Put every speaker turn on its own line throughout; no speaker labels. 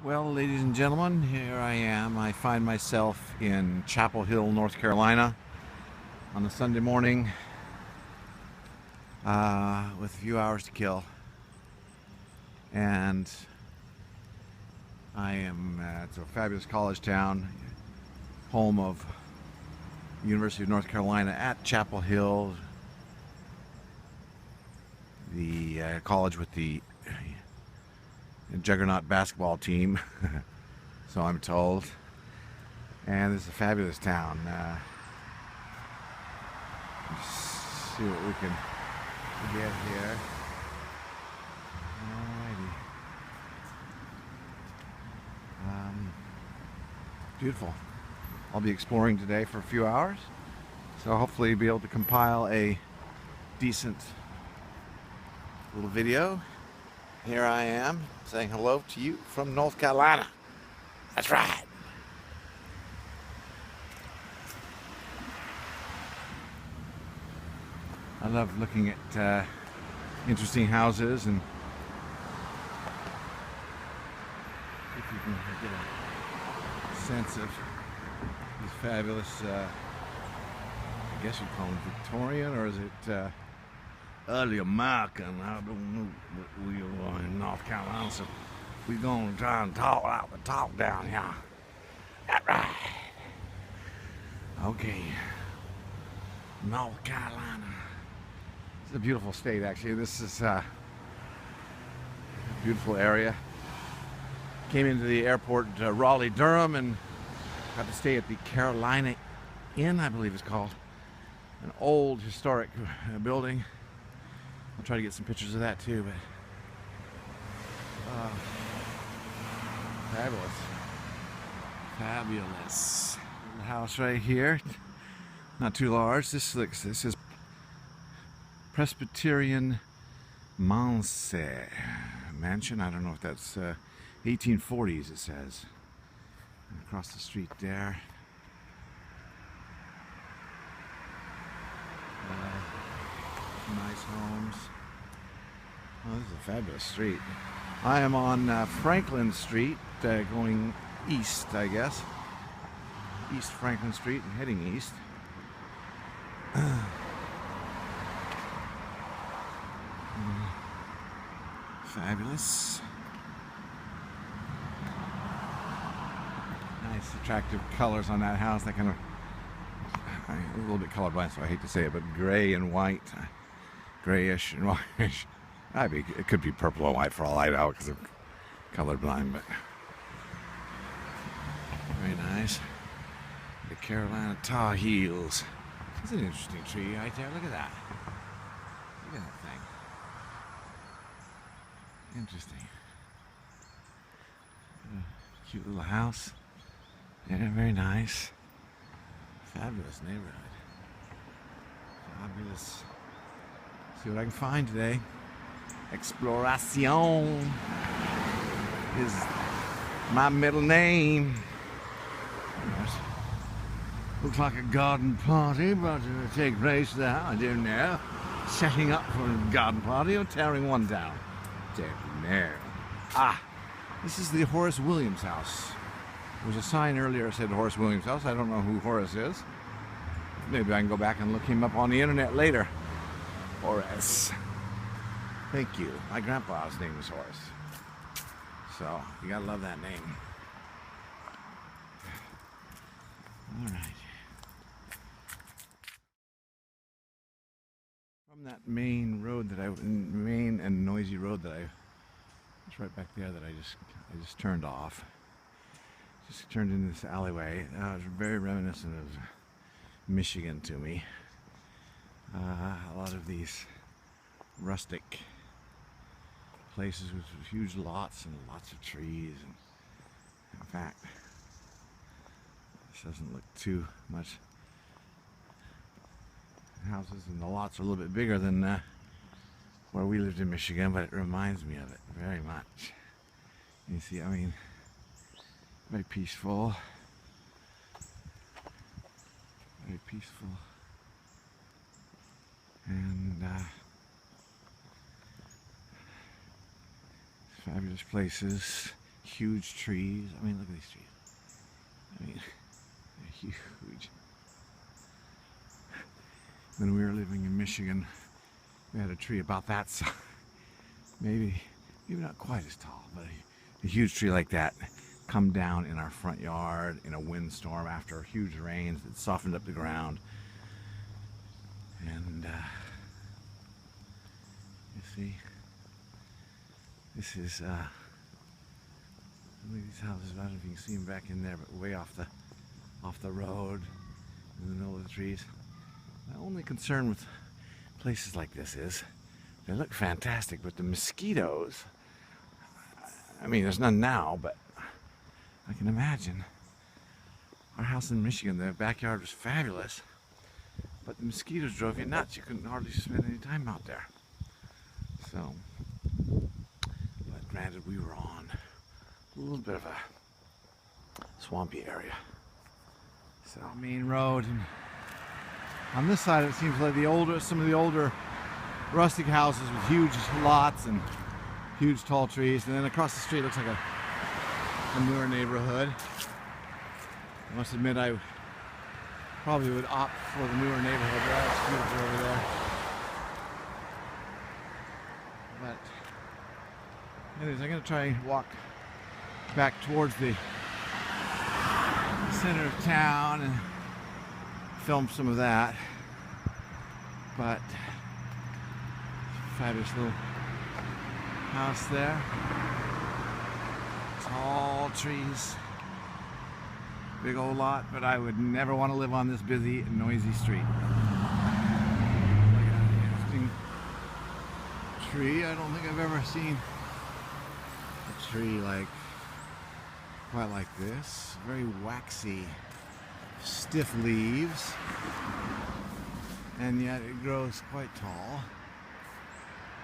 Well, ladies and gentlemen, here I am. I find myself in Chapel Hill, North Carolina on a Sunday morning with a few hours to kill. And I am it's a fabulous college town, home of the University of North Carolina at Chapel Hill, the college with the juggernaut basketball team, so I'm told. And this is a fabulous town. Let's see what we can get here. Alrighty. Beautiful. I'll be exploring today for a few hours, so hopefully be able to compile a decent little video. Here I am saying hello to you from North Carolina. That's right. I love looking at interesting houses and if you can get a sense of these fabulous, I guess you'd call them Victorian, or is it early American? I don't know, but we are in North Carolina, so we're going to try and talk out the talk down here. That's right. Okay. North Carolina. It's a beautiful state, actually. This is a beautiful area. Came into the airport, Raleigh-Durham, and got to stay at the Carolina Inn, I believe it's called. An old historic building. I'll try to get some pictures of that too, but fabulous little house right here, not too large. This is Presbyterian mansion. I don't know if that's 1840s, it says. And across the street there, nice homes. Oh, this is a fabulous street. I am on Franklin Street, going east, I guess. East Franklin Street and heading east. Fabulous. Nice, attractive colors on that house. That kind of, I'm a little bit colorblind, so I hate to say it, but gray and white, grayish and whitish. It could be purple and white for all I know because I'm colorblind, but very nice. The Carolina Tar Heels. It's an interesting tree right there. Look at that. Look at that thing. Interesting. Cute little house. Yeah, very nice. Fabulous neighborhood. Fabulous. See what I can find today. Exploración is my middle name. Looks like a garden party about to take place there. I don't know. Setting up for a garden party or tearing one down. Don't know. Ah, this is the Horace Williams house. There was a sign earlier that said Horace Williams house. I don't know who Horace is. Maybe I can go back and look him up on the internet later. Horace. Thank you. My grandpa's name was Horace. So, you gotta love that name. Alright. From that main road that main and noisy road that it's right back there that I just turned off. Just turned into this alleyway. It was very reminiscent of Michigan to me. A lot of these rustic places with huge lots and lots of trees. And in fact, this doesn't look too much. Houses and the lots are a little bit bigger than where we lived in Michigan, but it reminds me of it very much. You see, I mean, very peaceful. Very peaceful. And fabulous places, huge trees. I mean, look at these trees. I mean, they're huge. When we were living in Michigan, we had a tree about that size. Maybe not quite as tall, but a huge tree like that come down in our front yard in a windstorm after huge rains that softened up the ground. And you see, this is look at these houses. I don't know if you can see them back in there, but way off the road in the middle of the trees. My only concern with places like this is they look fantastic, but the mosquitoes, I mean, there's none now, but I can imagine. Our house in Michigan, the backyard was fabulous, but the mosquitoes drove you nuts. You couldn't hardly spend any time out there. So, but granted, we were on a little bit of a swampy area. So, main road, and on this side it seems like some of the older rustic houses with huge lots and huge tall trees, and then across the street looks like a newer neighborhood. I must admit I probably would opt for the newer neighborhood. That's beautiful over there. But anyways, I'm going to try and walk back towards the center of town and film some of that. But fabulous little house there. Tall trees. Big old lot, but I would never want to live on this busy and noisy street. Look at an interesting tree. I don't think I've ever seen a tree quite like this. Very waxy, stiff leaves, and yet it grows quite tall.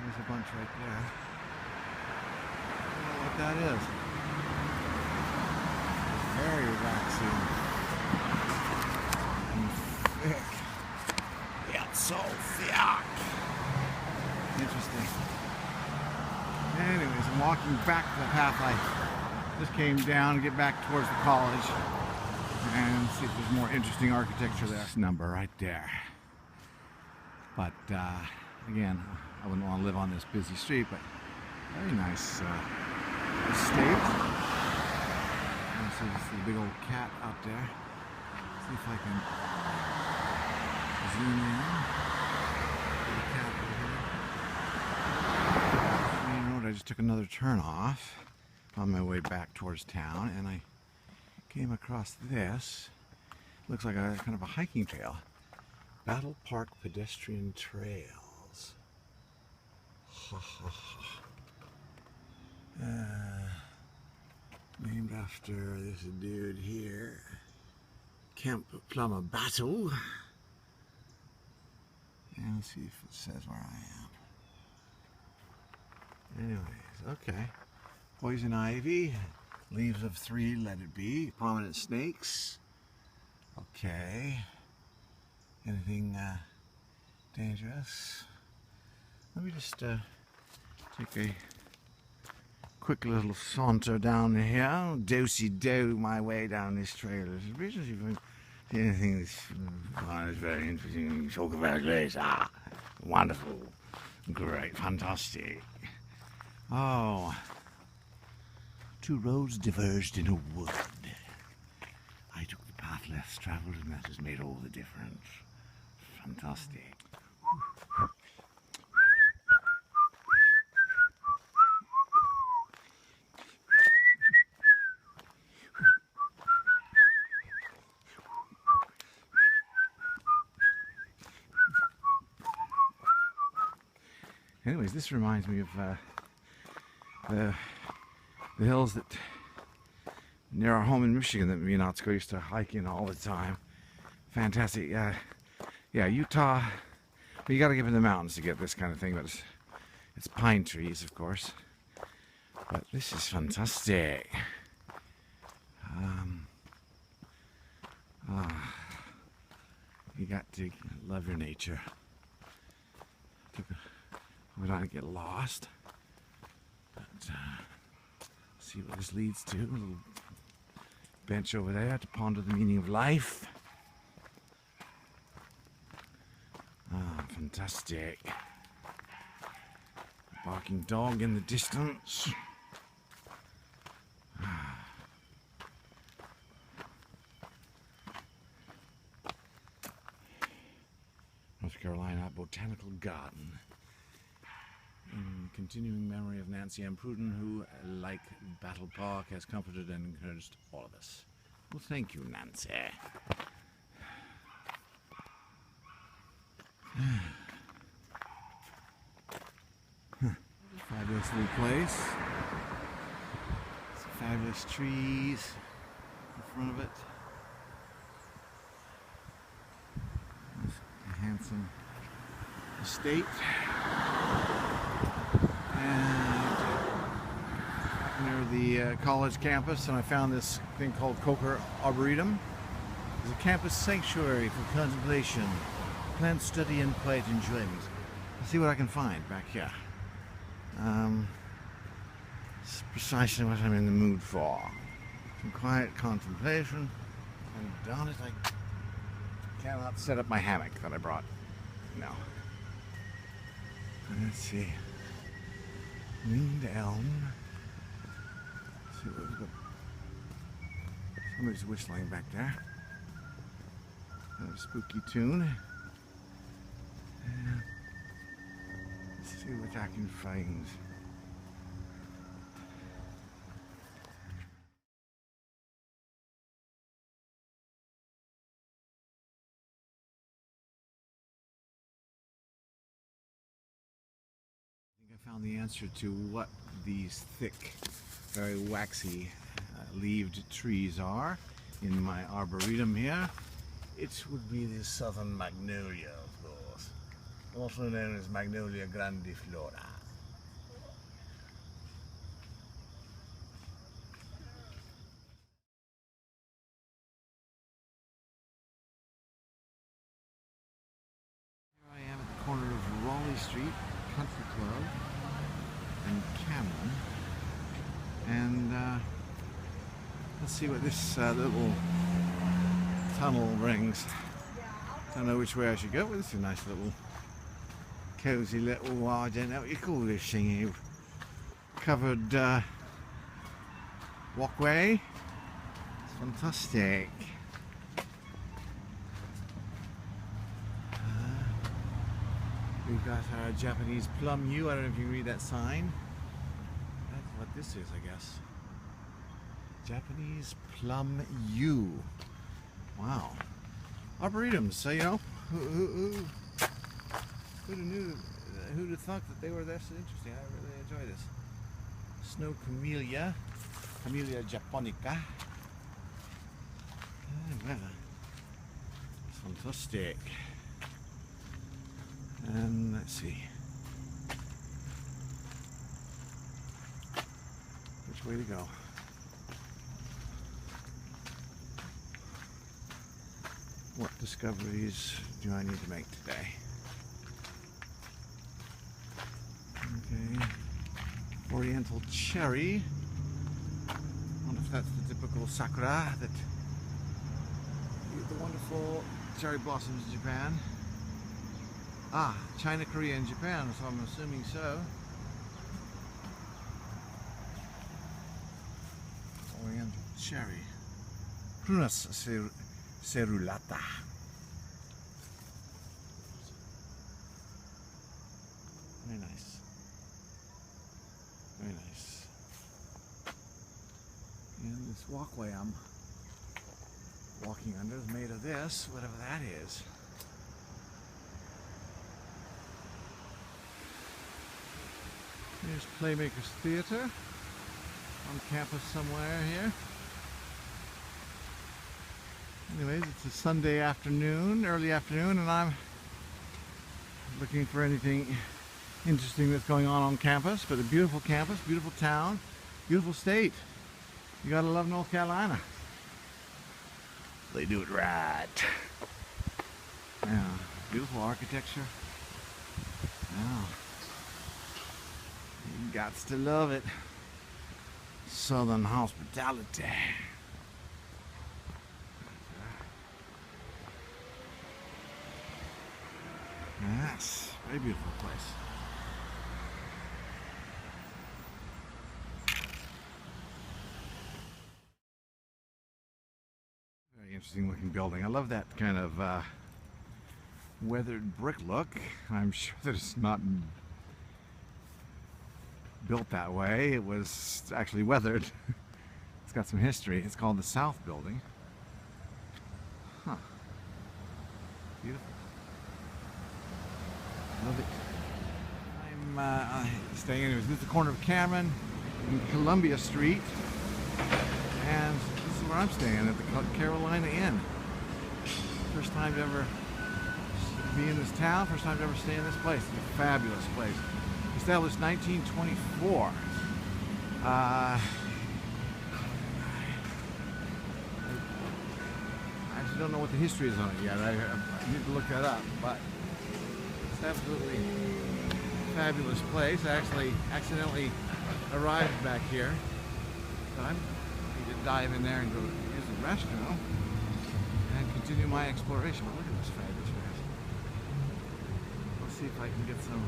There's a bunch right there. I don't know what that is. Very waxy and thick. Yeah, it's so thick. Interesting. Anyways, I'm walking back the path I just came down to get back towards the college and see if there's more interesting architecture there. This number right there. But again, I wouldn't want to live on this busy street, but very nice estate. So this is a big old cat out there. See if I can zoom in. The cat over here. Main road, I just took another turn off on my way back towards town, and I came across this. Looks like a kind of a hiking trail. Battle Park Pedestrian Trails. Named after this dude here. Camp Plumber Battle. And let's see if it says where I am. Anyways, okay. Poison ivy. Leaves of 3, let it be. Prominent snakes. Okay. Anything dangerous? Let me just take a quick little saunter down here, do-si-do my way down this trail. Anything that's very interesting, talk about this. Ah, wonderful, great, fantastic. Oh, 2 roads diverged in a wood. I took the path less traveled, and that has made all the difference. Fantastic. Anyways, this reminds me of the hills that near our home in Michigan that me and Otsko used to hike in all the time. Fantastic. Yeah, Utah. But you got to get in the mountains to get this kind of thing. But it's pine trees, of course. But this is fantastic. You got to love your nature. We don't get lost. But See what this leads to. A little bench over there to ponder the meaning of life. Ah, fantastic. Barking dog in the distance. North Carolina Botanical Garden. In continuing memory of Nancy M. Pruden, who, like Battle Park, has comforted and encouraged all of us. Well, thank you, Nancy. Fabulous little place. Some fabulous trees in front of it. A handsome estate. And near the college campus, and I found this thing called Coker Arboretum. It's a campus sanctuary for contemplation, plant study, and quiet enjoyment. Let's see what I can find back here. It's precisely what I'm in the mood for. Some quiet contemplation, and darn it, I cannot set up my hammock that I brought. No. Let's see. Winged elm. Let's see what we've got. Somebody's whistling back there. A spooky tune. Let's see what I can find. I found the answer to what these thick, very waxy leaved trees are in my arboretum here. It would be the southern magnolia, of course, also known as Magnolia grandiflora. Here I am at the corner of Raleigh Street Country Club and Cameron, and let's see what this little tunnel brings. Don't know which way I should go, but this is a nice little cozy little, I don't know what you call this thing here, covered walkway. It's fantastic. We've got our Japanese plum yew. I don't know if you can read that sign. That's what this is, I guess. Japanese plum yew. Wow. Arboretums, so you know, who'd have thought that they were this interesting? I really enjoy this. Snow camellia, Camellia japonica. Well, it's fantastic. And let's see, which way to go? What discoveries do I need to make today? Okay, Oriental cherry. I wonder if that's the typical sakura that the wonderful cherry blossoms in Japan. Ah, China, Korea, and Japan, so I'm assuming so. Oriental cherry. Prunus cerulata. Very nice. Very nice. And this walkway I'm walking under is made of this, whatever that is. Here's Playmakers Theatre on campus somewhere here. Anyways, it's a Sunday afternoon, early afternoon, and I'm looking for anything interesting that's going on campus. But a beautiful campus, beautiful town, beautiful state. You gotta love North Carolina. They do it right. Yeah, beautiful architecture. Yeah. You gots to love it. Southern hospitality. Yes, very beautiful place. Very interesting looking building. I love that kind of weathered brick look. I'm sure that it's not built that way. It was actually weathered. It's got some history. It's called the South Building. Huh. Beautiful. Love it. I'm staying in the corner of Cameron and Columbia Street, and this is where I'm staying at the Carolina Inn. First time to ever be in this town. First time to ever stay in this place. It's a fabulous place. Established 1924. I actually don't know what the history is on it yet. I need to look that up, but it's absolutely fabulous place. I actually accidentally arrived back here, so I need to dive in there and go use the restroom and continue my exploration. But look at this fabulous place. Let's see if I can get some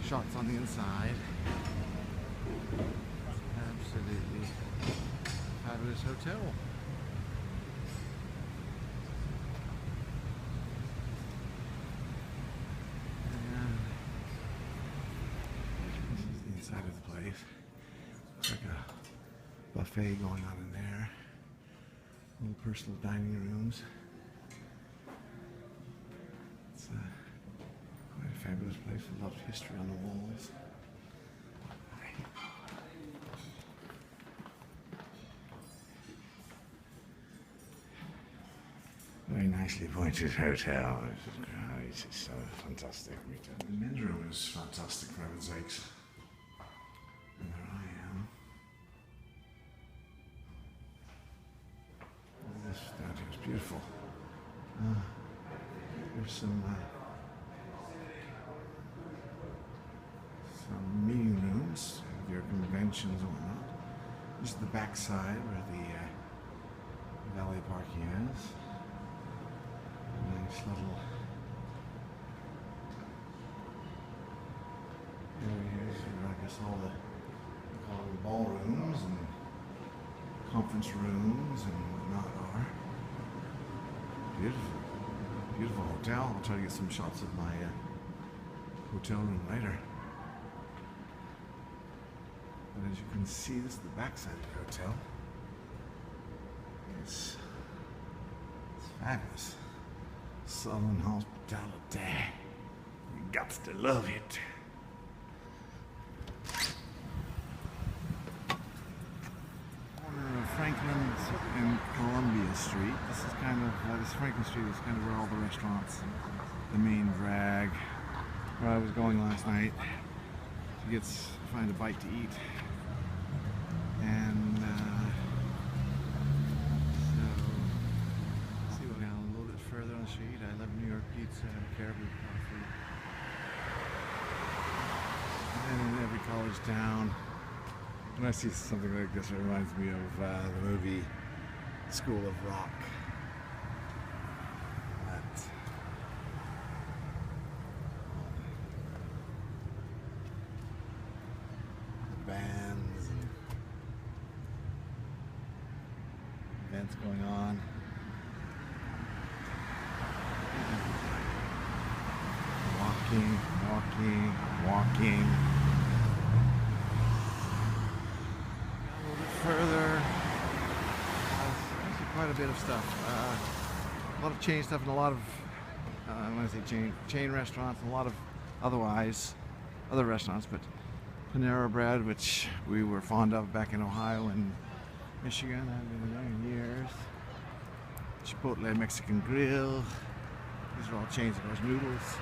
shots on the inside. Absolutely fabulous hotel. And this is the inside of the place. Looks like a buffet going on in there. Little personal dining rooms. It's quite a fabulous place. A lot of history on the walls. Very nicely appointed hotel. It's so fantastic. The men's room is fantastic, for heaven's sakes. And there I am. This down here is beautiful. There's some meeting rooms, your conventions and whatnot. This is the back side where the valet parking is. Nice little area here. I guess all the ballrooms and conference rooms and whatnot are. Beautiful, beautiful hotel. I'll try to get some shots of my hotel room later. But as you can see, this is the back side of the hotel. It's fabulous. Southern hospitality. You got to love it. Corner of Franklin and Columbia Street. This is kind of this Franklin Street is kind of where all the restaurants, the main drag, where I was going last night to find a bite to eat. And further on the street, I love New York pizza and caribou coffee. And in every college town, when I see something like this, it reminds me of the movie School of Rock. But the bands and events going on. Walking. A little bit further. Actually quite a bit of stuff. A lot of chain stuff and a lot of, when I say chain restaurants and a lot of other restaurants, but Panera Bread, which we were fond of back in Ohio and Michigan. I've been there in years. Chipotle Mexican Grill. These are all chains of those noodles.